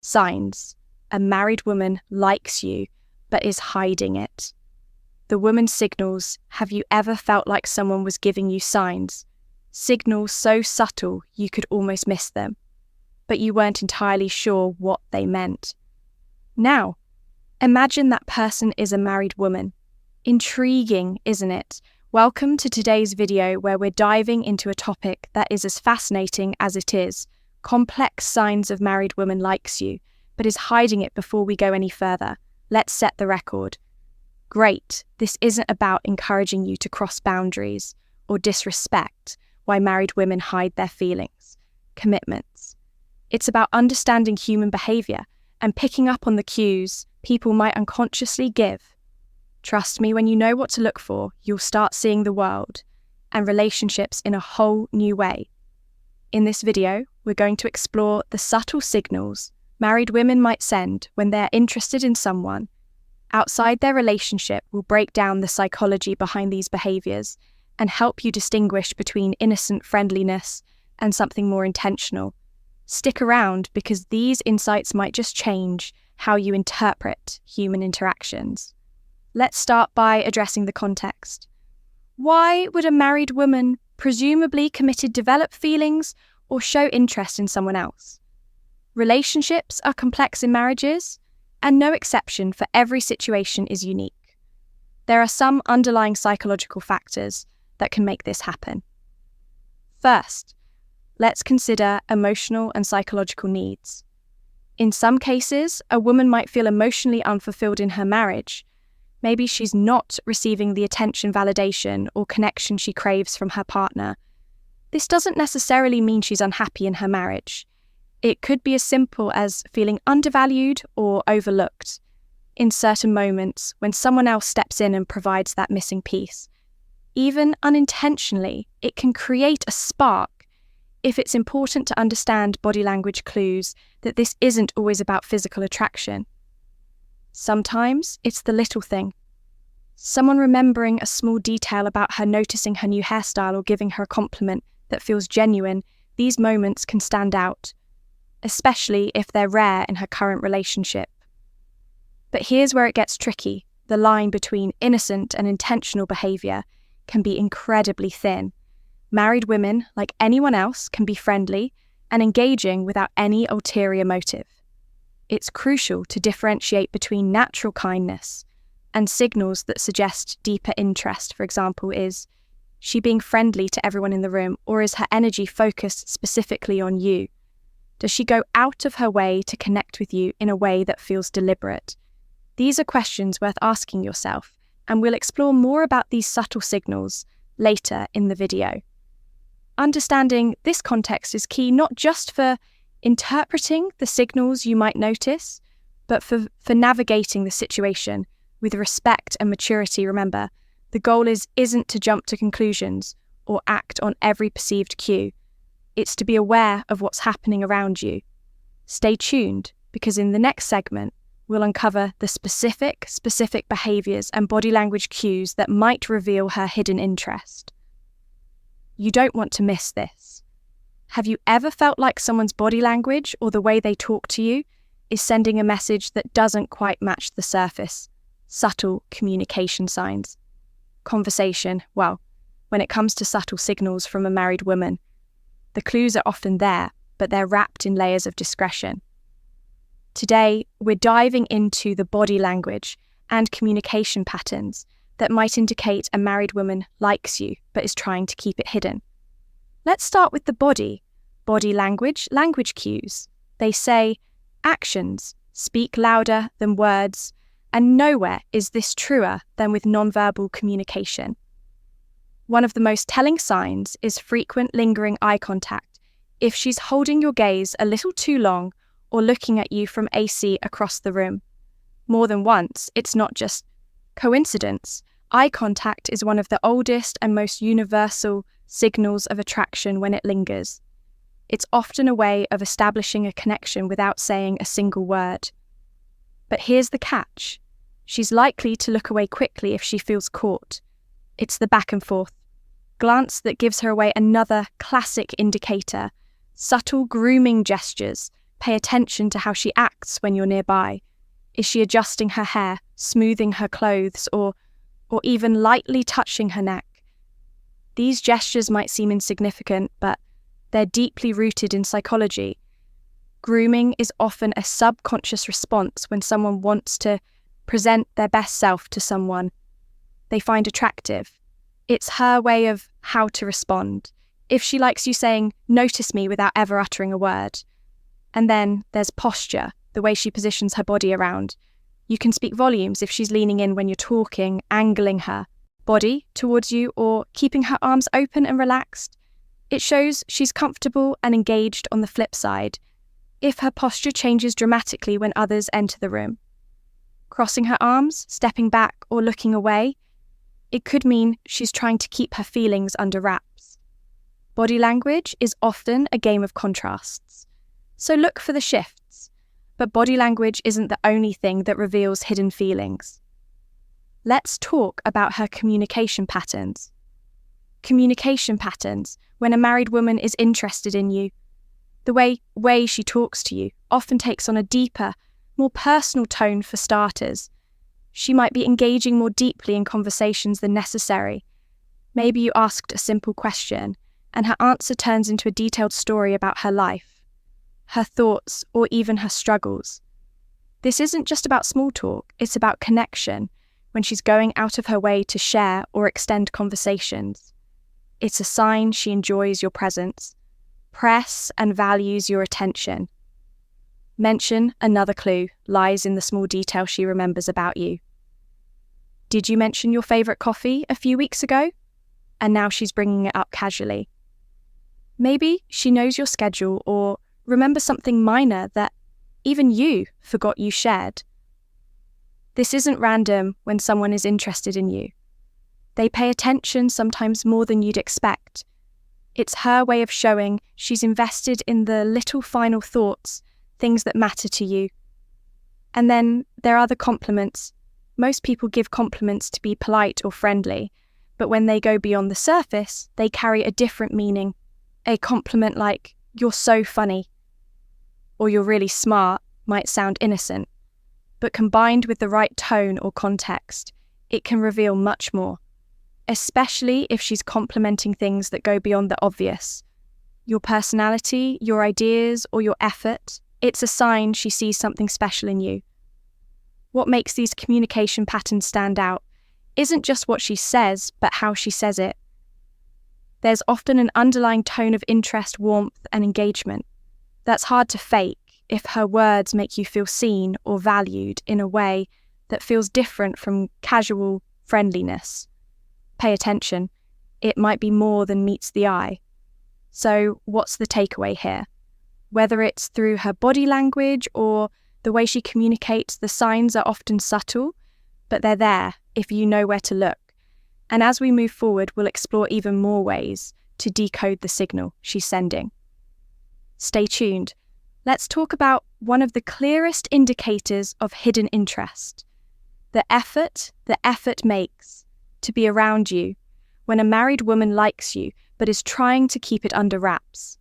Signs. A married woman likes you, but is hiding it. The woman's signals. Have you ever felt like someone was giving you signs? Signals so subtle you could almost miss them, but you weren't entirely sure what they meant. Now, imagine that person is a married woman. Intriguing, isn't it? Welcome to today's video where we're diving into a topic that is as fascinating as it is. Complex signs of married woman likes you, but is hiding it. Before we go any further, let's set the record. Great, this isn't about encouraging you to cross boundaries or disrespect why married women hide their feelings, commitments. It's about understanding human behavior and picking up on the cues people might unconsciously give. Trust me, when you know what to look for, you'll start seeing the world and relationships in a whole new way. In this video, we're going to explore the subtle signals married women might send when they're interested in someone outside their relationship. We'll break down the psychology behind these behaviors and help you distinguish between innocent friendliness and something more intentional. Stick around because these insights might just change how you interpret human interactions. Let's start by addressing the context. Why would a married woman, presumably committed, develop feelings or show interest in someone else? Relationships are complex in marriages, and no exception, for every situation is unique. There are some underlying psychological factors that can make this happen. First, let's consider emotional and psychological needs. In some cases, a woman might feel emotionally unfulfilled in her marriage. Maybe she's not receiving the attention, validation, or connection she craves from her partner. This doesn't necessarily mean she's unhappy in her marriage. It could be as simple as feeling undervalued or overlooked in certain moments when someone else steps in and provides that missing piece. Even unintentionally, it can create a spark. If it's important to understand body language clues that this isn't always about physical attraction. Sometimes it's the little thing. Someone remembering a small detail about her, noticing her new hairstyle, or giving her a compliment that feels genuine. These moments can stand out, especially if they're rare in her current relationship. But here's where it gets tricky. The line between innocent and intentional behavior can be incredibly thin. Married women, like anyone else, can be friendly and engaging without any ulterior motive. It's crucial to differentiate between natural kindness and signals that suggest deeper interest. For example, is she being friendly to everyone in the room, or is her energy focused specifically on you? Does she go out of her way to connect with you in a way that feels deliberate? These are questions worth asking yourself, and we'll explore more about these subtle signals later in the video. Understanding this context is key, not just for interpreting the signals you might notice, but for navigating the situation with respect and maturity. Remember, the goal isn't to jump to conclusions or act on every perceived cue. It's to be aware of what's happening around you. Stay tuned, because in the next segment, we'll uncover the specific behaviors and body language cues that might reveal her hidden interest. You don't want to miss this. Have you ever felt like someone's body language or the way they talk to you is sending a message that doesn't quite match the surface? Subtle communication signs. Conversation. Well, when it comes to subtle signals from a married woman, the clues are often there, but they're wrapped in layers of discretion. Today, we're diving into the body language and communication patterns that might indicate a married woman likes you but is trying to keep it hidden. Let's start with the body. Body language cues. They say actions speak louder than words, and nowhere is this truer than with nonverbal communication. One of the most telling signs is frequent lingering eye contact. If she's holding your gaze a little too long or looking at you from AC across the room more than once, it's not just coincidence. Eye contact is one of the oldest and most universal signals of attraction when it lingers. It's often a way of establishing a connection without saying a single word. But here's the catch. She's likely to look away quickly if she feels caught. It's the back and forth glance that gives her away. Another classic indicator. Subtle grooming gestures Pay attention to how she acts when you're nearby. Is she adjusting her hair, smoothing her clothes, or even lightly touching her neck? These gestures might seem insignificant, but they're deeply rooted in psychology. Grooming is often a subconscious response when someone wants to present their best self to someone they find attractive. It's her way of how to respond. If she likes you saying, "Notice me," without ever uttering a word. And then there's posture, the way she positions her body around. You can speak volumes if she's leaning in when you're talking, angling her body towards you, or keeping her arms open and relaxed. It shows she's comfortable and engaged. On the flip side, if her posture changes dramatically when others enter the room, crossing her arms, stepping back, or looking away, it could mean she's trying to keep her feelings under wraps. Body language is often a game of contrasts, so look for the shifts. But body language isn't the only thing that reveals hidden feelings. Let's talk about her communication patterns. Communication patterns, when a married woman is interested in you. The way she talks to you often takes on a deeper, more personal tone for starters. She might be engaging more deeply in conversations than necessary. Maybe you asked a simple question, and her answer turns into a detailed story about her life, her thoughts, or even her struggles. This isn't just about small talk, it's about connection, when she's going out of her way to share or extend conversations. It's a sign she enjoys your presence, press and values your attention. Mention another clue lies in the small detail she remembers about you. Did you mention your favourite coffee a few weeks ago? And now she's bringing it up casually. Maybe she knows your schedule or remembers something minor that even you forgot you shared. This isn't random when someone is interested in you. They pay attention sometimes more than you'd expect. It's her way of showing she's invested in the little final thoughts, things that matter to you. And then there are the compliments. Most people give compliments to be polite or friendly, but when they go beyond the surface, they carry a different meaning. A compliment like, "You're so funny," or "You're really smart," might sound innocent, but combined with the right tone or context, it can reveal much more, especially if she's complimenting things that go beyond the obvious. Your personality, your ideas, or your effort. It's a sign she sees something special in you. What makes these communication patterns stand out isn't just what she says, but how she says it. There's often an underlying tone of interest, warmth, and engagement that's hard to fake if her words make you feel seen or valued in a way that feels different from casual friendliness. Pay attention. It might be more than meets the eye. So what's the takeaway here? Whether it's through her body language or the way she communicates, the signs are often subtle, but they're there if you know where to look. And as we move forward, we'll explore even more ways to decode the signal she's sending. Stay tuned. Let's talk about one of the clearest indicators of hidden interest. The effort makes to be around you when a married woman likes you but is trying to keep it under wraps.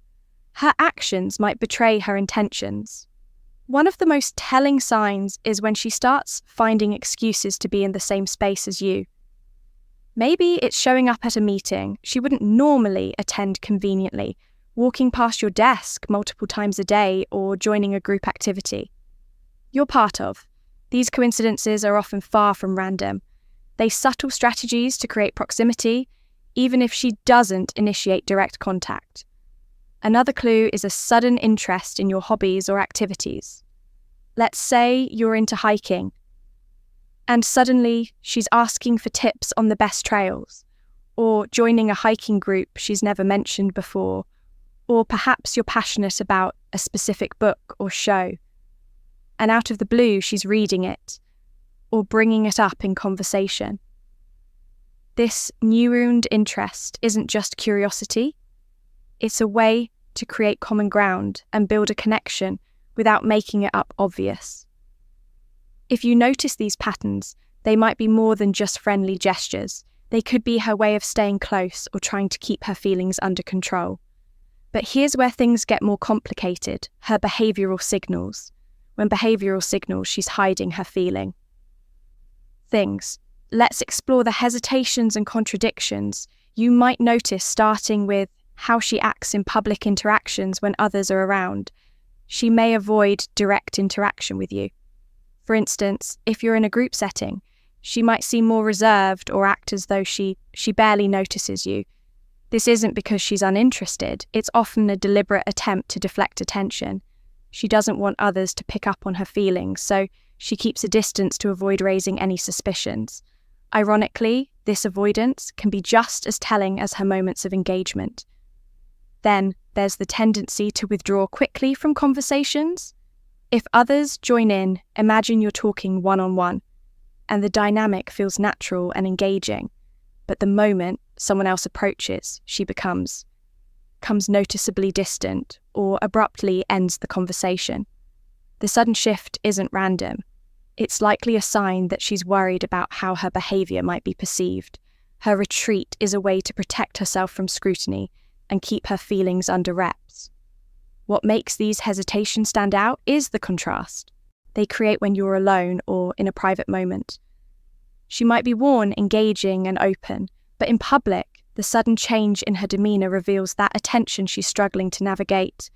Her actions might betray her intentions. One of the most telling signs is when she starts finding excuses to be in the same space as you. Maybe it's showing up at a meeting she wouldn't normally attend conveniently, walking past your desk multiple times a day, or joining a group activity you're part of. These coincidences are often far from random. They're subtle strategies to create proximity, even if she doesn't initiate direct contact. Another clue is a sudden interest in your hobbies or activities. Let's say you're into hiking, and suddenly she's asking for tips on the best trails, or joining a hiking group she's never mentioned before, or perhaps you're passionate about a specific book or show, and out of the blue she's reading it, or bringing it up in conversation. This new-round interest isn't just curiosity, it's a way to create common ground and build a connection without making it up obvious. If you notice these patterns, they might be more than just friendly gestures. They could be her way of staying close or trying to keep her feelings under control. But here's where things get more complicated: her behavioral signals. When behavioral signals, she's hiding her feeling. Things. Let's explore the hesitations and contradictions you might notice, starting with how she acts in public interactions when others are around. She may avoid direct interaction with you. For instance, if you're in a group setting, she might seem more reserved or act as though she barely notices you. This isn't because she's uninterested, it's often a deliberate attempt to deflect attention. She doesn't want others to pick up on her feelings, so she keeps a distance to avoid raising any suspicions. Ironically, this avoidance can be just as telling as her moments of engagement. Then there's the tendency to withdraw quickly from conversations. If others join in, imagine you're talking one-on-one, and the dynamic feels natural and engaging. But the moment someone else approaches, she becomes noticeably distant or abruptly ends the conversation. The sudden shift isn't random. It's likely a sign that she's worried about how her behaviour might be perceived. Her retreat is a way to protect herself from scrutiny and keep her feelings under wraps. What makes these hesitations stand out is the contrast they create when you're alone or in a private moment. She might be warm, engaging, and open, but in public, the sudden change in her demeanour reveals that attention she's struggling to navigate.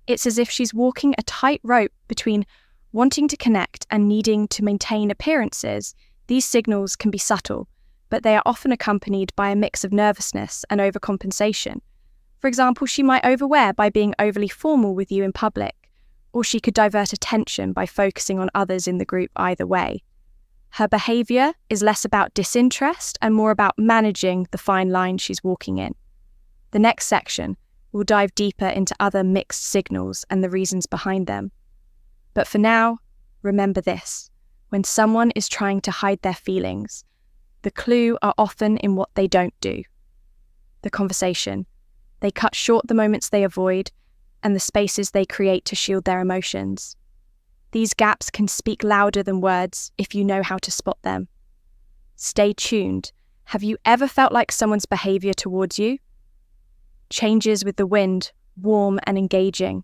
It's as if she's walking a tightrope between wanting to connect and needing to maintain appearances. These signals can be subtle, but they are often accompanied by a mix of nervousness and overcompensation. For example, she might overwear by being overly formal with you in public, or she could divert attention by focusing on others in the group. Either way, her behaviour is less about disinterest and more about managing the fine line she's walking in. The next section will dive deeper into other mixed signals and the reasons behind them. But for now, remember this: when someone is trying to hide their feelings, the clue are often in what they don't do. The conversation. They cut short the moments they avoid and the spaces they create to shield their emotions. These gaps can speak louder than words if you know how to spot them. Stay tuned. Have you ever felt like someone's behaviour towards you changes with the wind, warm and engaging?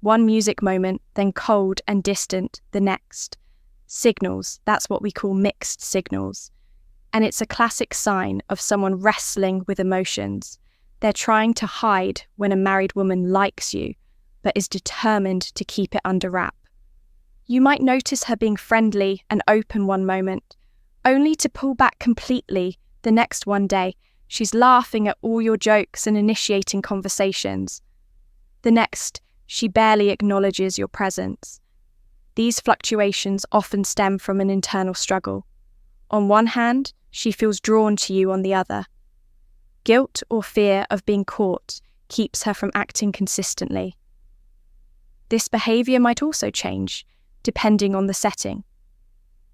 One music moment, then cold and distant the next. Signals, that's what we call mixed signals. And it's a classic sign of someone wrestling with emotions. They're trying to hide when a married woman likes you, but is determined to keep it under wrap. You might notice her being friendly and open one moment, only to pull back completely the next one day. She's laughing at all your jokes and initiating conversations. The next, she barely acknowledges your presence. These fluctuations often stem from an internal struggle. On one hand, she feels drawn to you on the other. Guilt or fear of being caught keeps her from acting consistently. This behaviour might also change, depending on the setting.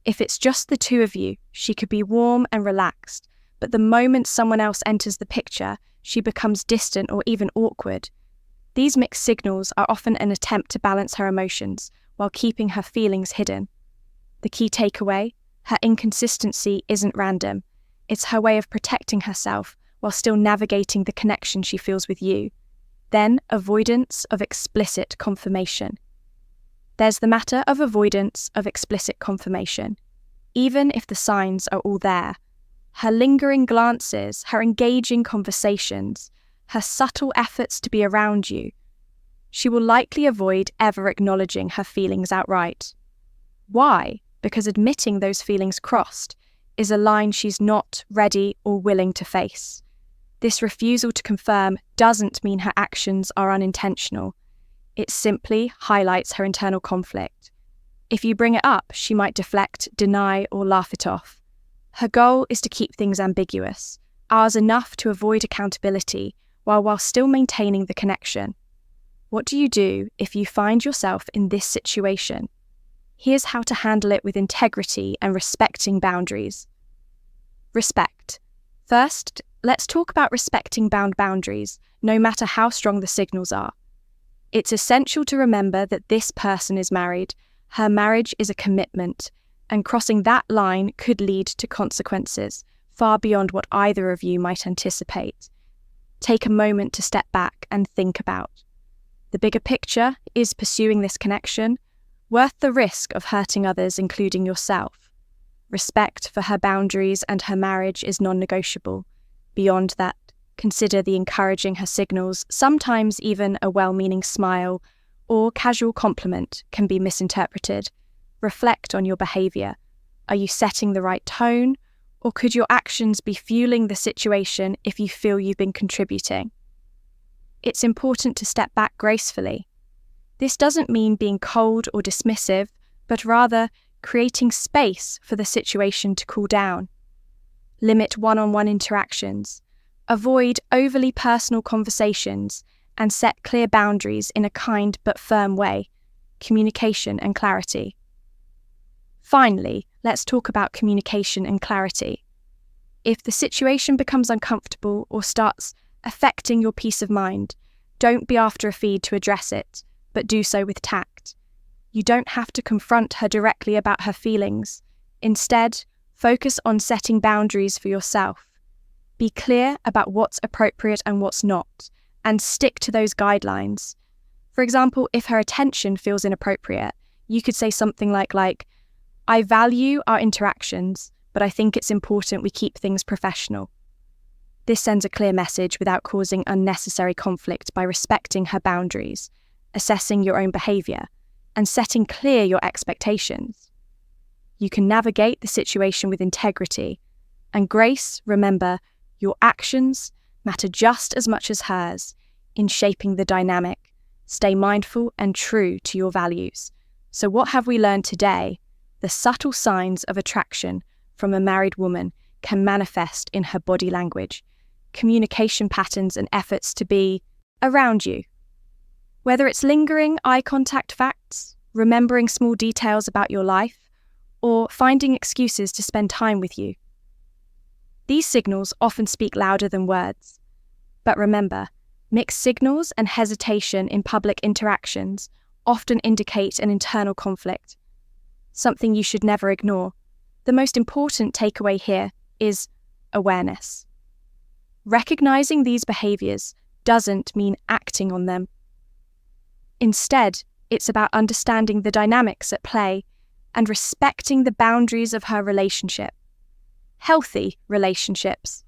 If it's just the two of you, she could be warm and relaxed, but the moment someone else enters the picture, she becomes distant or even awkward. These mixed signals are often an attempt to balance her emotions while keeping her feelings hidden. The key takeaway: her inconsistency isn't random. It's her way of protecting herself while still navigating the connection she feels with you. Then, avoidance of explicit confirmation. There's the matter of avoidance of explicit confirmation. Even if the signs are all there, her lingering glances, her engaging conversations, her subtle efforts to be around you, she will likely avoid ever acknowledging her feelings outright. Why? Because admitting those feelings crossed is a line she's not ready or willing to face. This refusal to confirm doesn't mean her actions are unintentional. It simply highlights her internal conflict. If you bring it up, she might deflect, deny, or laugh it off. Her goal is to keep things ambiguous, ours enough to avoid accountability, while still maintaining the connection. What do you do if you find yourself in this situation? Here's how to handle it with integrity and respecting boundaries. Respect. First, let's talk about respecting boundaries, no matter how strong the signals are. It's essential to remember that this person is married. Her marriage is a commitment, and crossing that line could lead to consequences far beyond what either of you might anticipate. take a moment to step back and think about. The bigger picture, is pursuing this connection worth the risk of hurting others, including yourself? Respect for her boundaries and her marriage is non-negotiable. Beyond that, consider the encouraging her signals. Sometimes even a well-meaning smile or casual compliment can be misinterpreted. Reflect on your behaviour. Are you setting the right tone, or could your actions be fueling the situation if you feel you've been contributing? It's important to step back gracefully. This doesn't mean being cold or dismissive, but rather creating space for the situation to cool down. Limit one-on-one interactions. Avoid overly personal conversations and set clear boundaries in a kind but firm way. Communication and clarity. Finally, let's talk about communication and clarity. If the situation becomes uncomfortable or starts affecting your peace of mind, don't be after a feed to address it, but do so with tact. You don't have to confront her directly about her feelings. Instead, focus on setting boundaries for yourself. Be clear about what's appropriate and what's not, and stick to those guidelines. For example, if her attention feels inappropriate, you could say something like, I value our interactions, but I think it's important we keep things professional. This sends a clear message without causing unnecessary conflict by respecting her boundaries, assessing your own behaviour, and setting clear your expectations. You can navigate the situation with integrity. And Grace, remember, your actions matter just as much as hers in shaping the dynamic. Stay mindful and true to your values. So what have we learned today? The subtle signs of attraction from a married woman can manifest in her body language, communication patterns and efforts to be around you. Whether it's lingering eye contact facts, remembering small details about your life, or finding excuses to spend time with you. These signals often speak louder than words. But remember, mixed signals and hesitation in public interactions often indicate an internal conflict, something you should never ignore. The most important takeaway here is awareness. Recognizing these behaviors doesn't mean acting on them. Instead, it's about understanding the dynamics at play and respecting the boundaries of her relationship. Healthy relationships,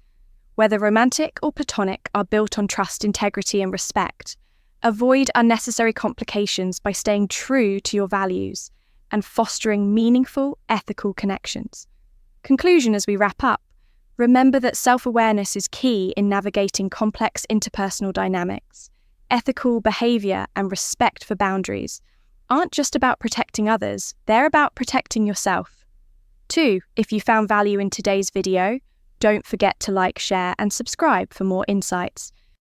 whether romantic or platonic, are built on trust, integrity, and respect. Avoid unnecessary complications by staying true to your values and fostering meaningful, ethical connections. Conclusion as we wrap up. Remember that self-awareness is key in navigating complex interpersonal dynamics. Ethical behavior and respect for boundaries aren't just about protecting others, they're about protecting yourself. 2, if you found value in today's video, don't forget to like, share, and subscribe for more insights.